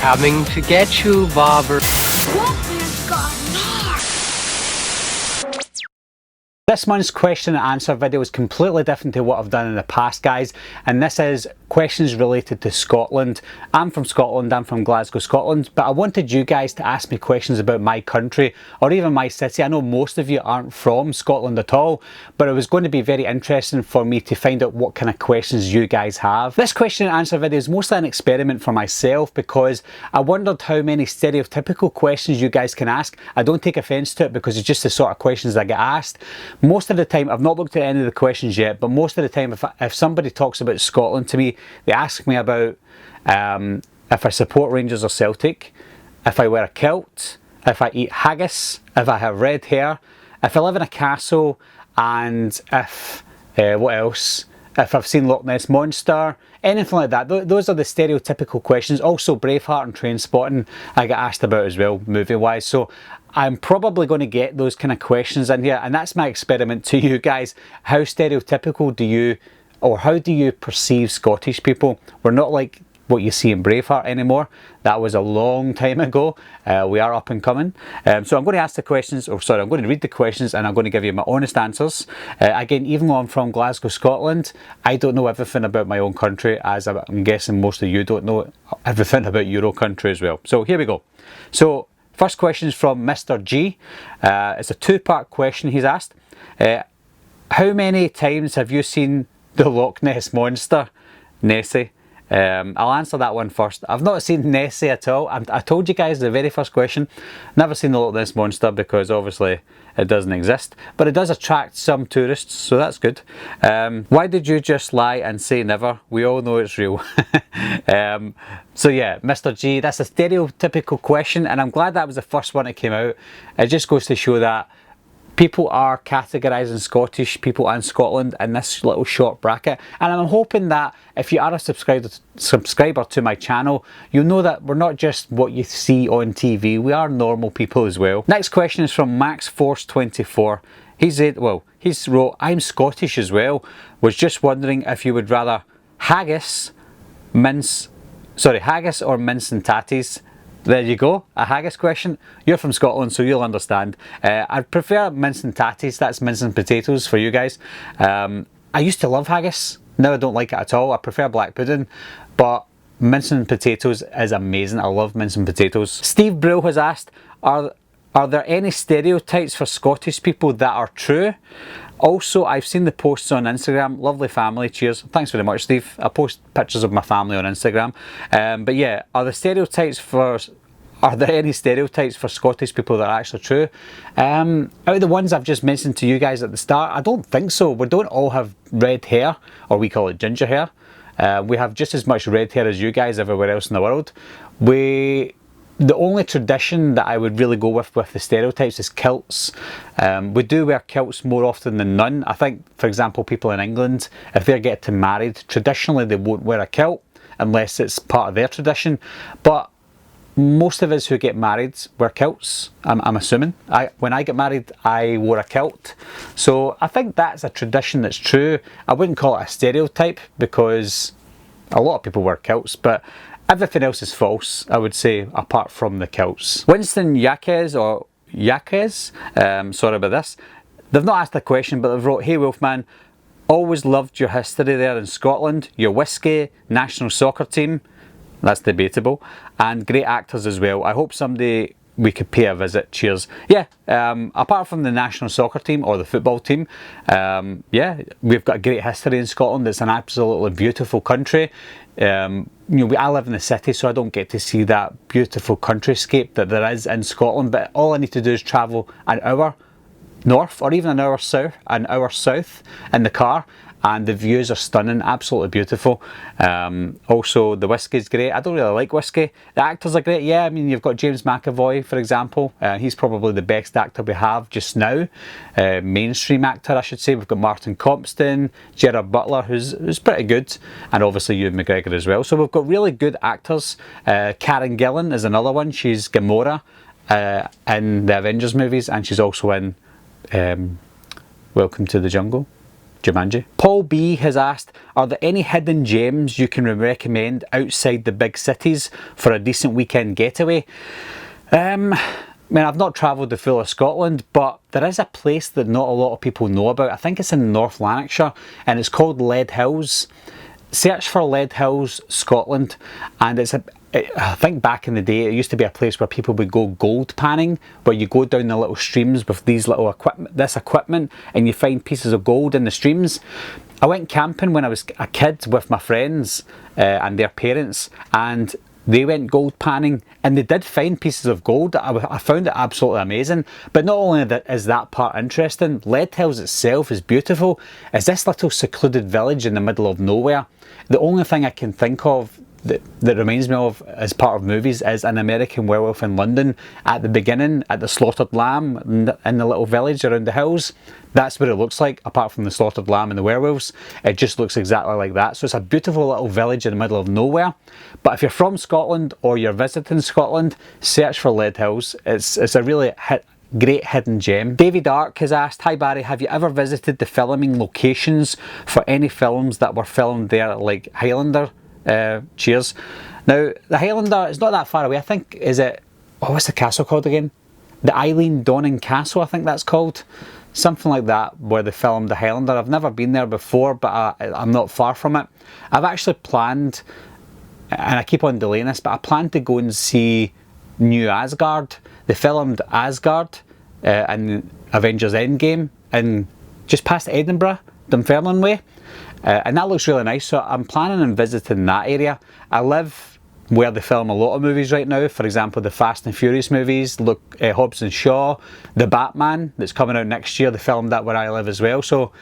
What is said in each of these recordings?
Coming to get you, Bobber. This month's question and answer video is completely different to what I've done in the past, guys, and this is questions related to Scotland. I'm from Scotland, I'm from Glasgow, Scotland, but I wanted you guys to ask me questions about my country or even my city. I know most of you aren't from Scotland at all, but it was going to be very interesting for me to find out what kind of questions you guys have. This question and answer video is mostly an experiment for myself because I wondered how many stereotypical questions you guys can ask. I don't take offence to it because it's just the sort of questions I get asked. Most of the time, I've not looked at any of the questions yet, but most of the time if somebody talks about Scotland to me, they ask me about if I support Rangers or Celtic, if I wear a kilt, if I eat haggis, if I have red hair, if I live in a castle, and if, what else? If I've seen Loch Ness Monster, anything like that. Those are the stereotypical questions. Also Braveheart and Trainspotting I get asked about as well, movie-wise. So I'm probably going to get those kind of questions in here, and that's my experiment to you guys. How stereotypical do you, or how do you perceive Scottish people? We're not like what you see in Braveheart anymore. That was a long time ago. We are up and coming. So I'm going to ask the questions, or sorry, I'm going to read the questions and I'm going to give you my honest answers. Again, even though I'm from Glasgow, Scotland, I don't know everything about my own country, as I'm guessing most of you don't know everything about Euro country as well. So here we go. So first question is from Mr. G. It's a two-part question he's asked. How many times have you seen the Loch Ness Monster, Nessie? I'll answer that one first. I've not seen Nessie at all. I told you guys the very first question, never seen the Loch Ness Monster because obviously it doesn't exist, but it does attract some tourists, so that's good. Why did you just lie and say never? We all know it's real. So yeah, Mr. G, that's a stereotypical question, and I'm glad that was the first one that came out. It just goes to show that people are categorising Scottish people and Scotland in this little short bracket, and I'm hoping that if you are a subscriber to my channel, you'll know that we're not just what you see on TV, we are normal people as well. Next question is from MaxForce24. He's wrote, I'm Scottish as well, was just wondering if you would rather haggis or mince and tatties. There you go, a haggis question. You're from Scotland, so you'll understand. I'd prefer mince and tatties, that's mince and potatoes for you guys. I used to love haggis, now I don't like it at all. I prefer black pudding, but mince and potatoes is amazing. I love mince and potatoes. Steve Brill has asked, are there any stereotypes for Scottish people that are true? Also, I've seen the posts on Instagram. Lovely family, cheers. Thanks very much, Steve. I post pictures of my family on Instagram. But yeah, are there any stereotypes for Scottish people that are actually true? Out of the ones I've just mentioned to you guys at the start, I don't think so. We don't all have red hair, or we call it ginger hair. We have just as much red hair as you guys everywhere else in the world. The only tradition that I would really go with the stereotypes is kilts. We do wear kilts more often than none. I think, for example, people in England, if they're getting married, traditionally they won't wear a kilt unless it's part of their tradition. But most of us who get married wear kilts, I'm assuming. When I get married, I wore a kilt. So I think that's a tradition that's true. I wouldn't call it a stereotype because a lot of people wear kilts, but everything else is false, I would say, apart from the kilts. Winston Yaquez, sorry about this. They've not asked a question, but they've wrote, hey Wolfman, always loved your history there in Scotland, your whiskey, national soccer team, that's debatable, and great actors as well. I hope someday we could pay a visit, cheers. Yeah, apart from the national soccer team or the football team, yeah, we've got a great history in Scotland. It's an absolutely beautiful country. I live in the city, so I don't get to see that beautiful countryscape that there is in Scotland, but all I need to do is travel an hour north or even an hour south in the car, and the views are stunning, absolutely beautiful. Also the whiskey's great. I don't really like whiskey. The actors are great, yeah. I mean, you've got James McAvoy, for example. He's probably the best actor we have just now. Mainstream actor, I should say. We've got Martin Compston, Gerard Butler, who's pretty good, and obviously Ewan McGregor as well. So we've got really good actors. Karen Gillan is another one. She's Gamora in the Avengers movies, and she's also in Welcome to the Jungle. Jumanji. Paul B has asked, are there any hidden gems you can recommend outside the big cities for a decent weekend getaway? I mean, I've not travelled the full of Scotland, but there is a place that not a lot of people know about. I think it's in North Lanarkshire, and it's called Lead Hills. Search for Lead Hills, Scotland, and I think back in the day it used to be a place where people would go gold panning, where you go down the little streams with these little equipment and you find pieces of gold in the streams. I went camping when I was a kid with my friends and their parents, and they went gold panning and they did find pieces of gold. I found it absolutely amazing. But not only is that part interesting, Lead Hills itself is beautiful. It's this little secluded village in the middle of nowhere. The only thing I can think of that reminds me of as part of movies is An American Werewolf in London. At the beginning, at the slaughtered lamb in the little village around the hills, that's what it looks like. Apart from the slaughtered lamb and the werewolves, it just looks exactly like that. So it's a beautiful little village in the middle of nowhere. But if you're from Scotland or you're visiting Scotland, search for Lead Hills. It's a really great hidden gem. David Ark has asked, hi Barry, have you ever visited the filming locations for any films that were filmed there, like Highlander? Cheers. Now, the Highlander is not that far away. I think, what's the castle called again? The Eileen Donning Castle, I think that's called. Something like that, where they filmed the Highlander. I've never been there before, but I'm not far from it. I've actually planned, and I keep on delaying this, but I plan to go and see New Asgard. They filmed Asgard in Avengers Endgame and just past Edinburgh, Dunfermline way. And that looks really nice, so I'm planning on visiting that area. I live where they film a lot of movies right now. For example, the Fast and Furious movies, Hobbs and Shaw, the Batman that's coming out next year, they filmed that where I live as well. So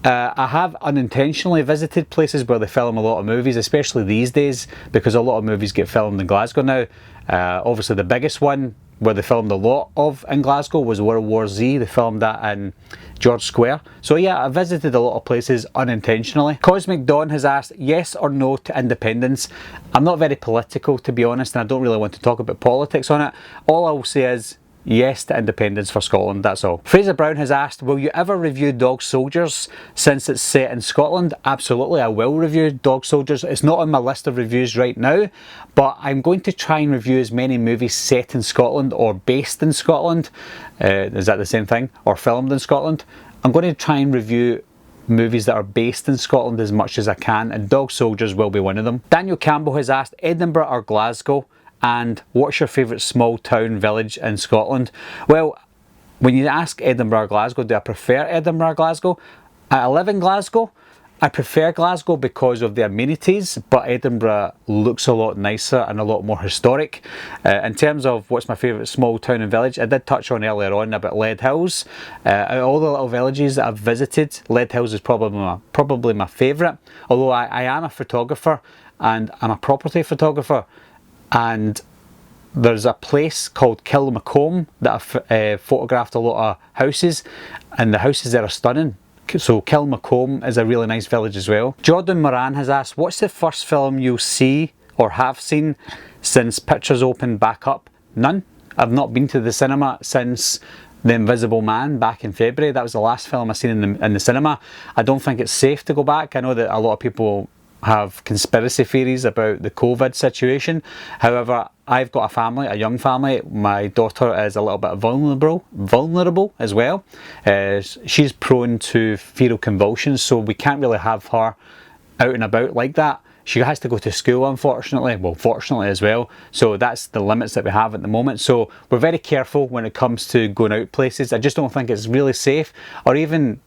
I have unintentionally visited places where they film a lot of movies, especially these days, because a lot of movies get filmed in Glasgow now. Obviously the biggest one where they filmed a lot of in Glasgow was World War Z. They filmed that in George Square. So yeah, I visited a lot of places unintentionally. Cosmic Dawn has asked, yes or no to independence. I'm not very political, to be honest, and I don't really want to talk about politics on it. All I will say is yes to independence for Scotland, that's all. Fraser Brown has asked, will you ever review Dog Soldiers since it's set in Scotland? Absolutely, I will review Dog Soldiers. It's not on my list of reviews right now, but I'm going to try and review as many movies set in Scotland or based in Scotland. Is that the same thing? Or filmed in Scotland? I'm going to try and review movies that are based in Scotland as much as I can, and Dog Soldiers will be one of them. Daniel Campbell has asked, Edinburgh or Glasgow? And what's your favourite small town village in Scotland? Well, when you ask Edinburgh or Glasgow, do I prefer Edinburgh or Glasgow? I live in Glasgow. I prefer Glasgow because of the amenities, but Edinburgh looks a lot nicer and a lot more historic. In terms of what's my favourite small town and village, I did touch on earlier on about Lead Hills. Out of all the little villages that I've visited, Lead Hills is probably my favourite. Although I am a photographer and I'm a property photographer, and there's a place called Kilmacombe that I've photographed a lot of houses, and the houses there are stunning. So Kilmacombe is a really nice village as well. Jordan Moran has asked, what's the first film you'll see or have seen since pictures opened back up? None. I've not been to the cinema since The Invisible Man back in February. That was the last film I've seen in the cinema. I don't think it's safe to go back. I know that a lot of people have conspiracy theories about the COVID situation. However, I've got a family, a young family. My daughter is a little bit vulnerable as well. She's prone to fetal convulsions, so we can't really have her out and about like that. She has to go to school, unfortunately. Well, fortunately as well. So that's the limits that we have at the moment. So we're very careful when it comes to going out places. I just don't think it's really safe, or even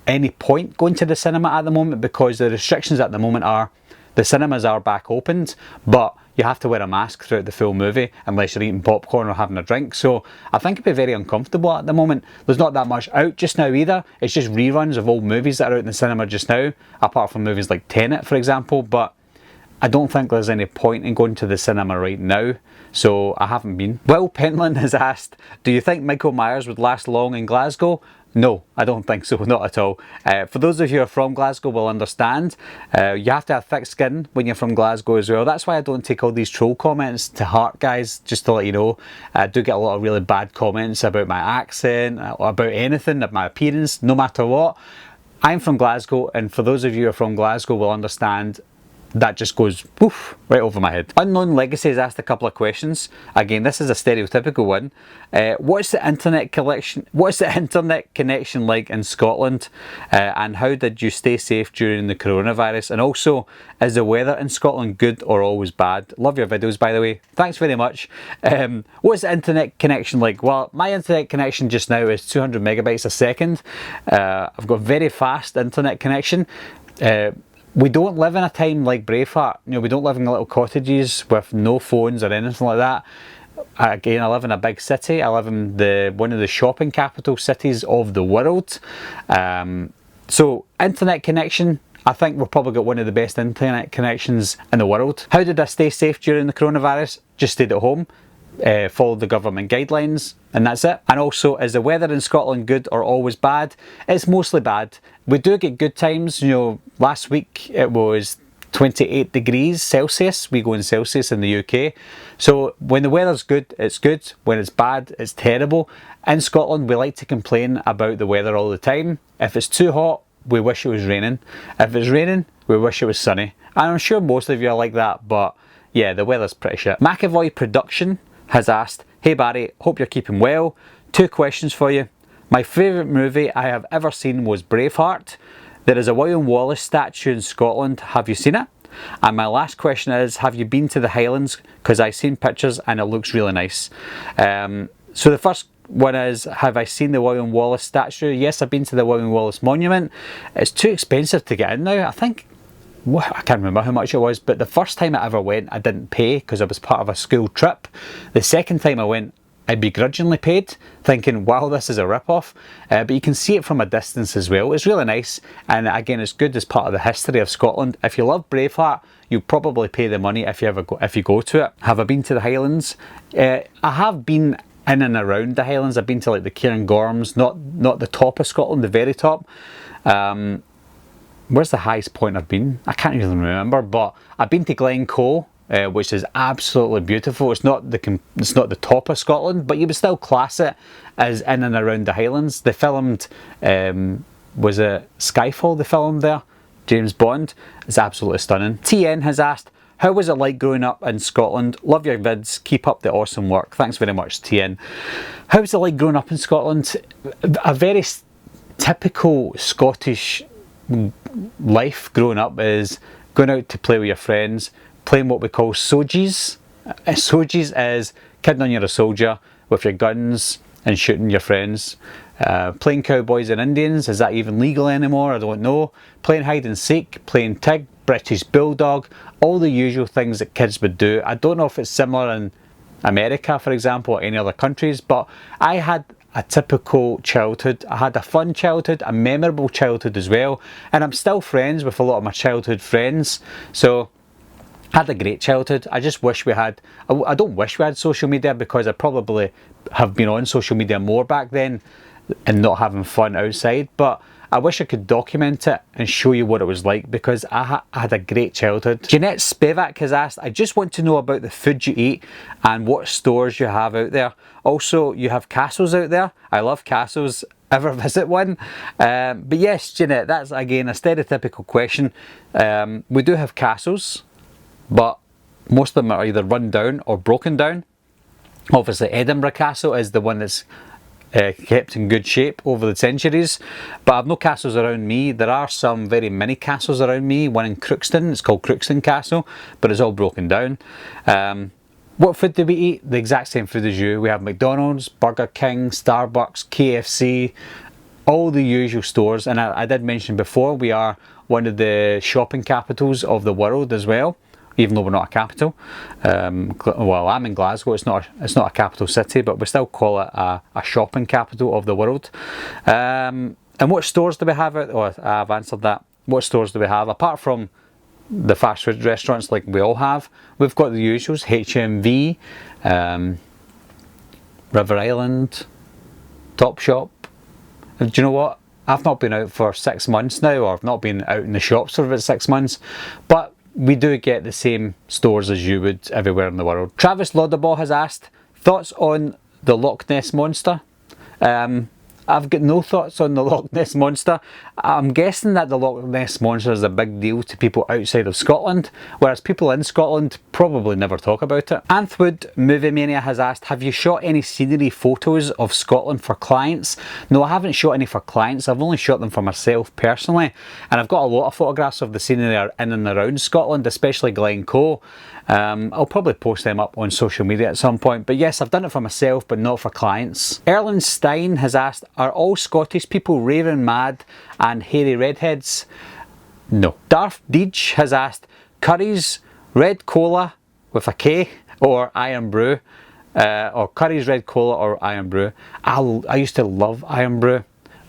any point going to the cinema at the moment, because the restrictions at the moment are the cinemas are back opened, but you have to wear a mask throughout the full movie unless you're eating popcorn or having a drink. So I think it'd be very uncomfortable at the moment. There's not that much out just now either. It's just reruns of old movies that are out in the cinema just now, apart from movies like Tenet, for example. But I don't think there's any point in going to the cinema right now, so I haven't been. Will Pentland has asked, do you think Michael Myers would last long in Glasgow? No, I don't think so, not at all. For those of you who are from Glasgow will understand, you have to have thick skin when you're from Glasgow as well. That's why I don't take all these troll comments to heart, guys, just to let you know. I do get a lot of really bad comments about my accent, or about anything, about my appearance, no matter what. I'm from Glasgow, and for those of you who are from Glasgow will understand that just goes poof right over my head. Unknown Legacy has asked a couple of questions. Again, this is a stereotypical one. What's the internet connection like in Scotland? And how did you stay safe during the coronavirus? And also, is the weather in Scotland good or always bad? Love your videos, by the way. Thanks very much. What's the internet connection like? Well, my internet connection just now is 200 megabytes a second. I've got very fast internet connection. We don't live in a time like Braveheart. You know, we don't live in little cottages with no phones or anything like that. Again, I live in a big city. I live in one of the shopping capital cities of the world. So internet connection, I think we've probably got one of the best internet connections in the world. How did I stay safe during the coronavirus? Just stayed at home. Followed the government guidelines, and that's it. And also, is the weather in Scotland good or always bad? It's mostly bad. We do get good times. You know, last week it was 28 degrees Celsius. We go in Celsius in the UK. So when the weather's good, it's good. When it's bad, it's terrible. In Scotland, we like to complain about the weather all the time. If it's too hot, we wish it was raining. If it's raining, we wish it was sunny. And I'm sure most of you are like that, but yeah, the weather's pretty shit. McAvoy Production has asked, hey Barry, hope you're keeping well. 2 questions for you. My favourite movie I have ever seen was Braveheart. There is a William Wallace statue in Scotland. Have you seen it? And my last question is, have you been to the Highlands? Because I've seen pictures and it looks really nice. So the first one is, have I seen the William Wallace statue? Yes, I've been to the William Wallace monument. It's too expensive to get in now. I think, I can't remember how much it was, but the first time I ever went, I didn't pay because I was part of a school trip. The second time I went, I begrudgingly paid, thinking, wow, this is a rip-off. But you can see it from a distance as well. It's really nice, and again, it's good as part of the history of Scotland. If you love Braveheart, you'll probably pay the money if you go to it. Have I been to the Highlands? I have been in and around the Highlands. I've been to like the Cairngorms, not the top of Scotland, the very top. Where's the highest point I've been? I can't even remember, but I've been to Glencoe, which is absolutely beautiful. It's not the top of Scotland, but you would still class it as in and around the Highlands. They filmed, was it Skyfall they filmed there? James Bond. It's absolutely stunning. TN has asked, how was it like growing up in Scotland? Love your vids, keep up the awesome work. Thanks very much, TN. How was it like growing up in Scotland? A very typical Scottish life growing up is going out to play with your friends, playing what we call sogies. Sogies is kidding on you're a soldier with your guns and shooting your friends. Playing cowboys and Indians, is that even legal anymore? I don't know. Playing hide and seek, playing tig, British bulldog, all the usual things that kids would do. I don't know if it's similar in America, for example, or any other countries, but I had a typical childhood. I had a fun childhood, a memorable childhood as well, and I'm still friends with a lot of my childhood friends. So I had a great childhood. I just wish we had, I don't wish we had social media, because I probably have been on social media more back then and not having fun outside, but I wish I could document it and show you what it was like, because I had a great childhood. Jeanette Spivak has asked, I just want to know about the food you eat and what stores you have out there. Also, you have castles out there. I love castles. Ever visit one? But yes, Jeanette, that's again a stereotypical question. We do have castles, but most of them are either run down or broken down. Obviously, Edinburgh Castle is the one that's kept in good shape over the centuries, but I've no castles around me. There are some very mini castles around me, one in Crookston, it's called Crookston Castle, but it's all broken down. What food do we eat? The exact same food as you. We have McDonald's, Burger King, Starbucks, KFC, all the usual stores. And I did mention before, we are one of the shopping capitals of the world as well, even though we're not a capital. Well, I'm in Glasgow, it's not a capital city, but we still call it a shopping capital of the world. And what stores do we have out? Oh, I've answered that. What stores do we have? Apart from the fast food restaurants like we all have, we've got the usuals, HMV, River Island, Topshop. Do you know what? I've not been out for 6 months now, or I've not been out in the shops for about 6 months, but we do get the same stores as you would everywhere in the world. Travis Lauderball has asked, thoughts on the Loch Ness Monster? I've got no thoughts on the Loch Ness Monster. I'm guessing that the Loch Ness Monster is a big deal to people outside of Scotland, whereas people in Scotland probably never talk about it. Anthwood Movie Mania has asked, have you shot any scenery photos of Scotland for clients? No, I haven't shot any for clients. I've only shot them for myself personally, and I've got a lot of photographs of the scenery in and around Scotland, especially Glencoe. I'll probably post them up on social media at some point, but yes, I've done it for myself but not for clients. Erlen Stein has asked, are all Scottish people raving mad and hairy redheads? No. Darth Deej has asked, Curry's Red Cola with a K or Iron Brew, or Curry's Red Cola or Iron Brew. I used to love Iron Brew.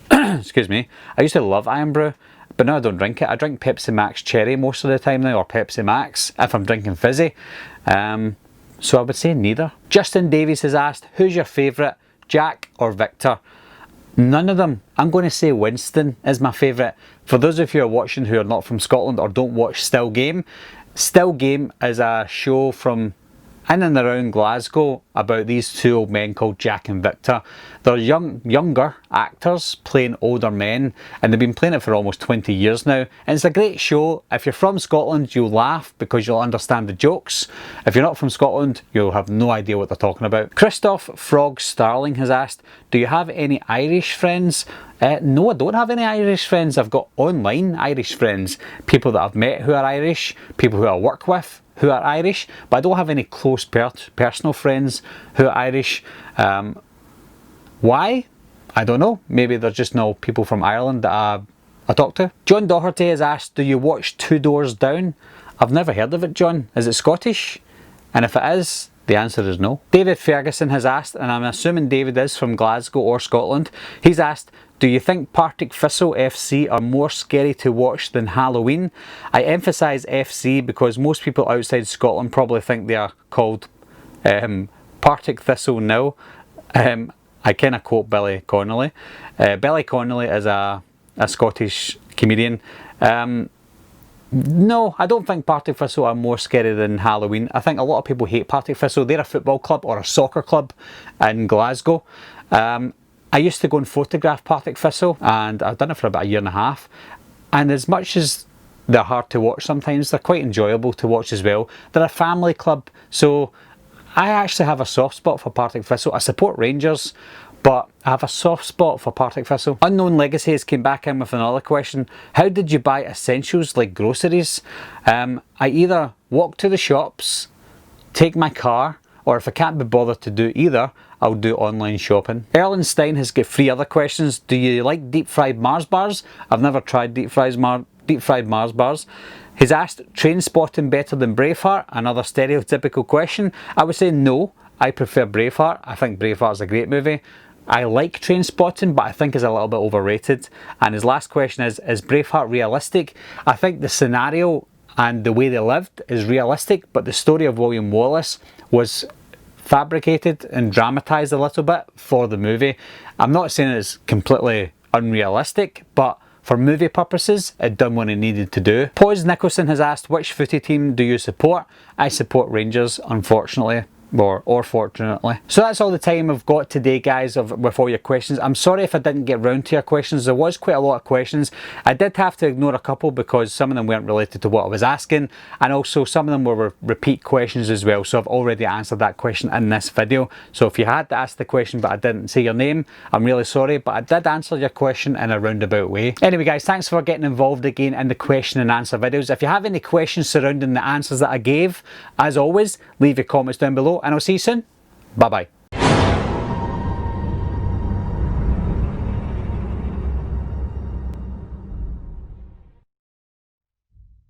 Excuse me. I used to love Iron Brew, but now I don't drink it. I drink Pepsi Max Cherry most of the time now, or Pepsi Max if I'm drinking fizzy. So I would say neither. Justin Davies has asked, who's your favourite, Jack or Victor? None of them. I'm going to say Winston is my favourite. For those of you who are watching who are not from Scotland or don't watch Still Game, Still Game is a show from in and around Glasgow about these two old men called Jack and Victor. They're younger actors playing older men, and they've been playing it for almost 20 years now. And it's a great show. If you're from Scotland, you'll laugh because you'll understand the jokes. If you're not from Scotland, you'll have no idea what they're talking about. Christoph Frog Starling has asked, do you have any Irish friends? No, I don't have any Irish friends. I've got online Irish friends. People that I've met who are Irish, people who I work with who are Irish, but I don't have any close personal friends who are Irish. Why? I don't know. Maybe they're just no people from Ireland that I talk to. John Doherty has asked, do you watch Two Doors Down? I've never heard of it, John. Is it Scottish? And if it is, the answer is no. David Ferguson has asked, and I'm assuming David is from Glasgow or Scotland, he's asked, do you think Partick Thistle FC are more scary to watch than Halloween? I emphasise FC because most people outside Scotland probably think they are called Partick Thistle now. I kind of quote Billy Connolly. Billy Connolly is a Scottish comedian. No, I don't think Partick Thistle are more scary than Halloween. I think a lot of people hate Partick Thistle. They're a football club or a soccer club in Glasgow. I used to go and photograph Partick Thistle, and I've done it for about a year and a half. And as much as they're hard to watch sometimes, they're quite enjoyable to watch as well. They're a family club, so I actually have a soft spot for Partick Thistle. I support Rangers, but I have a soft spot for Partick Thistle. Unknown Legacies came back in with another question. How did you buy essentials like groceries? I either walk to the shops, take my car, or if I can't be bothered to do either, I'll do online shopping. Erlen Stein has got 3 other questions. Do you like deep fried Mars bars? I've never tried deep fried Mars bars. He's asked, Train Spotting better than Braveheart? Another stereotypical question. I would say no, I prefer Braveheart. I think Braveheart's a great movie. I like Train Spotting, but I think it's a little bit overrated. And his last question is Braveheart realistic? I think the scenario and the way they lived is realistic, but the story of William Wallace was fabricated and dramatised a little bit for the movie. I'm not saying it's completely unrealistic, but for movie purposes, it done what it needed to do. Pause Nicholson has asked, which footy team do you support? I support Rangers, unfortunately. Or fortunately. So that's all the time I've got today, guys, with all your questions. I'm sorry if I didn't get round to your questions. There was quite a lot of questions. I did have to ignore a couple because some of them weren't related to what I was asking, and also some of them were repeat questions as well. So I've already answered that question in this video. So if you had to ask the question but I didn't say your name, I'm really sorry, but I did answer your question in a roundabout way. Anyway, guys, thanks for getting involved again in the question and answer videos. If you have any questions surrounding the answers that I gave, as always, leave your comments down below, and I'll see you soon. Bye bye.